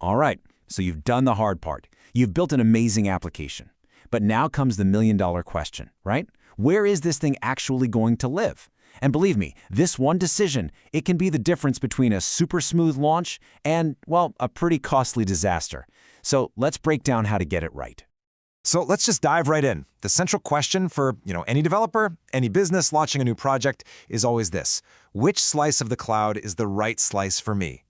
All right, so you've done the hard part. You've built an amazing application. But now comes the million-dollar question, right? Where is this thing actually going to live? And believe me, this one decision, it can be the difference between a super smooth launch and, well, a pretty costly disaster. So let's break down how to get it right. So let's just dive right in. The central question for, any developer, any business launching a new project is always this: which slice of the cloud is the right slice for me?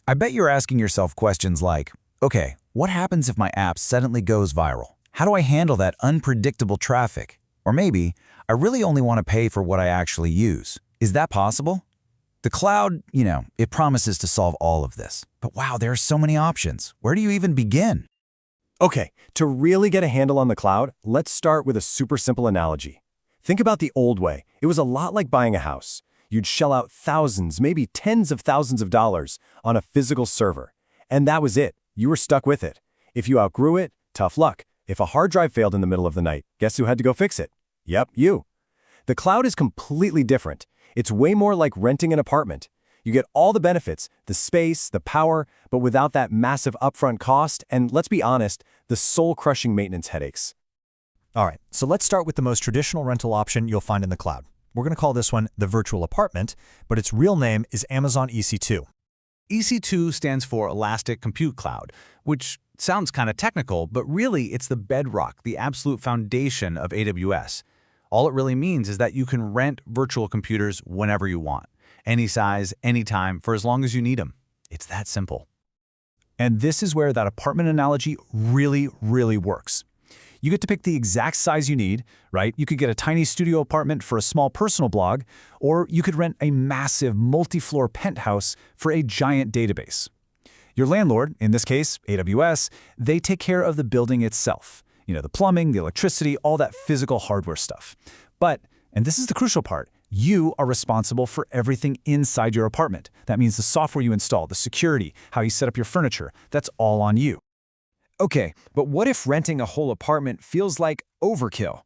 I bet you're asking yourself questions like, okay, what happens if my app suddenly goes viral? How do I handle that unpredictable traffic? Or maybe, I really only want to pay for what I actually use. Is that possible? The cloud, it promises to solve all of this. But wow, there are so many options. Where do you even begin? Okay, to really get a handle on the cloud, let's start with a super simple analogy. Think about the old way. It was a lot like buying a house. You'd shell out thousands, maybe tens of thousands of dollars on a physical server. And that was it. You were stuck with it. If you outgrew it, tough luck. If a hard drive failed in the middle of the night, guess who had to go fix it? Yep, you. The cloud is completely different. It's way more like renting an apartment. You get all the benefits, the space, the power, but without that massive upfront cost and, let's be honest, the soul-crushing maintenance headaches. All right, so let's start with the most traditional rental option you'll find in the cloud. We're going to call this one the virtual apartment, but its real name is Amazon EC2. EC2 stands for Elastic Compute Cloud, which sounds kind of technical, but really it's the bedrock, the absolute foundation of AWS. All it really means is that you can rent virtual computers whenever you want, any size, anytime, for as long as you need them. It's that simple. And this is where that apartment analogy really, really works. You get to pick the exact size you need, right? You could get a tiny studio apartment for a small personal blog, or you could rent a massive multi-floor penthouse for a giant database. Your landlord, in this case, AWS, they take care of the building itself. The plumbing, the electricity, all that physical hardware stuff. But, and this is the crucial part, you are responsible for everything inside your apartment. That means the software you install, the security, how you set up your furniture, that's all on you. Okay, but what if renting a whole apartment feels like overkill?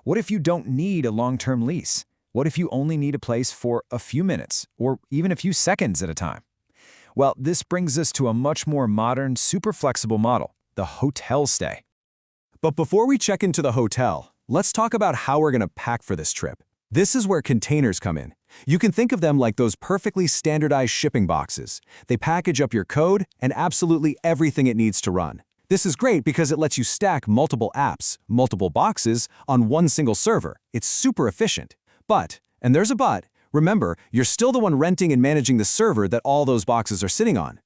What if you don't need a long-term lease? What if you only need a place for a few minutes, or even a few seconds at a time? Well, this brings us to a much more modern, super flexible model, the hotel stay. But before we check into the hotel, let's talk about how we're going to pack for this trip. This is where containers come in. You can think of them like those perfectly standardized shipping boxes. They package up your code and absolutely everything it needs to run. This is great because it lets you stack multiple apps, multiple boxes, on one single server. It's super efficient. But, and there's a but, remember, you're still the one renting and managing the server that all those boxes are sitting on.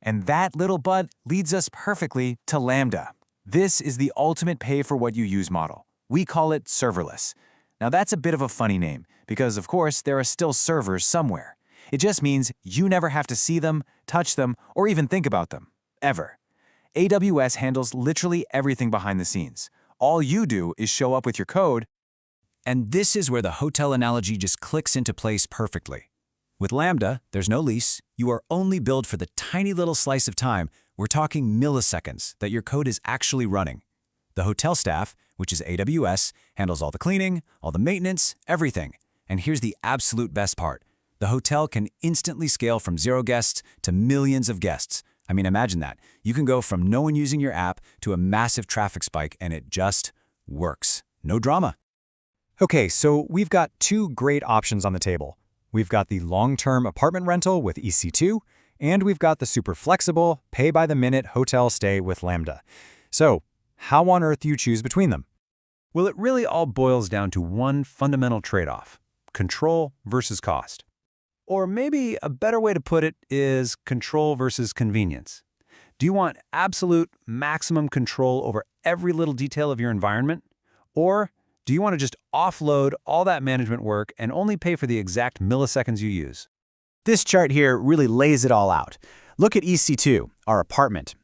And that little but leads us perfectly to Lambda. This is the ultimate pay-for-what-you-use model. We call it serverless. Now that's a bit of a funny name, because of course there are still servers somewhere. It just means you never have to see them, touch them, or even think about them. Ever. AWS handles literally everything behind the scenes. All you do is show up with your code. And this is where the hotel analogy just clicks into place perfectly. With Lambda, there's no lease. You are only billed for the tiny little slice of time, we're talking milliseconds, that your code is actually running. The hotel staff, which is AWS, handles all the cleaning, all the maintenance, everything. And here's the absolute best part. The hotel can instantly scale from 0 guests to millions of guests. I mean, imagine that. You can go from no one using your app to a massive traffic spike, and it just works. No drama. Okay, so we've got two great options on the table. We've got the long-term apartment rental with EC2, and we've got the super flexible, pay-by-the-minute hotel stay with Lambda. So, how on earth do you choose between them? Well, it really all boils down to one fundamental trade-off: control versus cost. Or maybe a better way to put it is control versus convenience. Do you want absolute maximum control over every little detail of your environment? Or do you want to just offload all that management work and only pay for the exact milliseconds you use? This chart here really lays it all out. Look at EC2, our apartment.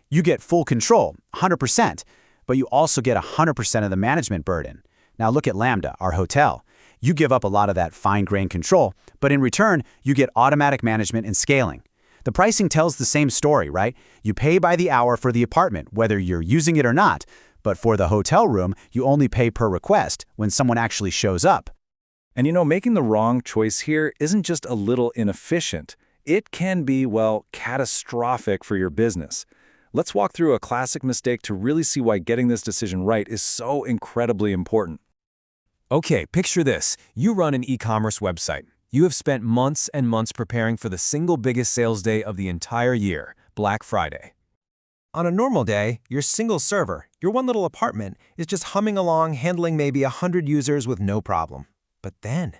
You get full control, 100%, but you also get 100% of the management burden. Now look at Lambda, our hotel. You give up a lot of that fine-grained control, but in return, you get automatic management and scaling. The pricing tells the same story, right? You pay by the hour for the apartment, whether you're using it or not, but for the hotel room, you only pay per request when someone actually shows up. And making the wrong choice here isn't just a little inefficient. it can be, well, catastrophic for your business. Let's walk through a classic mistake to really see why getting this decision right is so incredibly important. Okay, picture this. You run an e-commerce website. You have spent months and months preparing for the single biggest sales day of the entire year, Black Friday. On a normal day, your single server, your one little apartment, is just humming along, handling maybe 100 users with no problem. But then,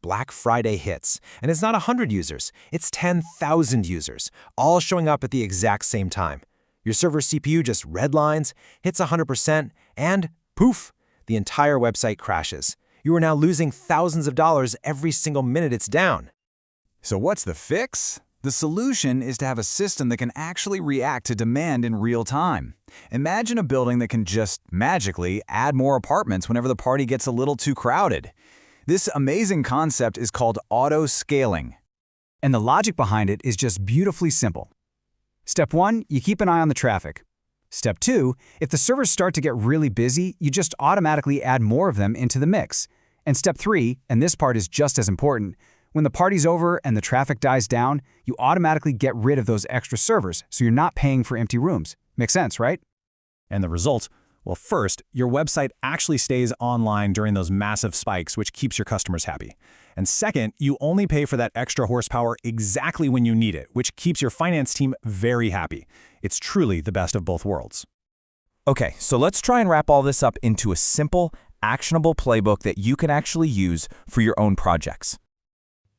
Black Friday hits, and it's not 100 users, it's 10,000 users, all showing up at the exact same time. Your server CPU just redlines, hits 100%, and poof, the entire website crashes. You are now losing thousands of dollars every single minute it's down. So what's the fix? The solution is to have a system that can actually react to demand in real time. Imagine a building that can just magically add more apartments whenever the party gets a little too crowded. This amazing concept is called auto-scaling. And the logic behind it is just beautifully simple. Step 1, you keep an eye on the traffic. Step 2, if the servers start to get really busy, you just automatically add more of them into the mix. And step 3, and this part is just as important, when the party's over and the traffic dies down, you automatically get rid of those extra servers, so you're not paying for empty rooms. Makes sense, right? And the result? Well, first, your website actually stays online during those massive spikes, which keeps your customers happy. And second, you only pay for that extra horsepower exactly when you need it, which keeps your finance team very happy. It's truly the best of both worlds. Okay, so let's try and wrap all this up into a simple, actionable playbook that you can actually use for your own projects.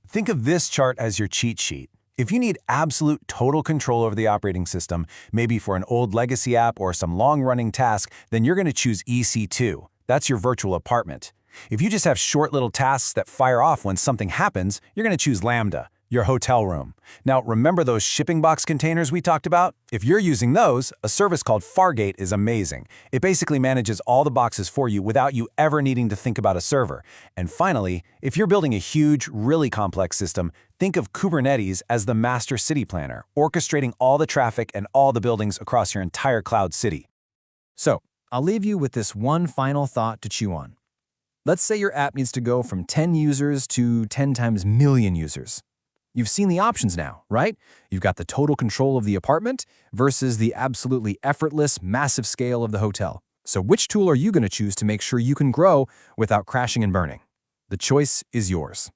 Think of this chart as your cheat sheet. If you need absolute total control over the operating system, maybe for an old legacy app or some long-running task, then you're going to choose EC2. That's your virtual apartment. If you just have short little tasks that fire off when something happens, you're going to choose Lambda, your hotel room. Now, remember those shipping box containers we talked about? If you're using those, a service called Fargate is amazing. It basically manages all the boxes for you without you ever needing to think about a server. And finally, if you're building a huge, really complex system, think of Kubernetes as the master city planner, orchestrating all the traffic and all the buildings across your entire cloud city. So, I'll leave you with this one final thought to chew on. Let's say your app needs to go from 10 users to 10 times million users. You've seen the options now, right? You've got the total control of the apartment versus the absolutely effortless, massive scale of the hotel. So which tool are you going to choose to make sure you can grow without crashing and burning? The choice is yours.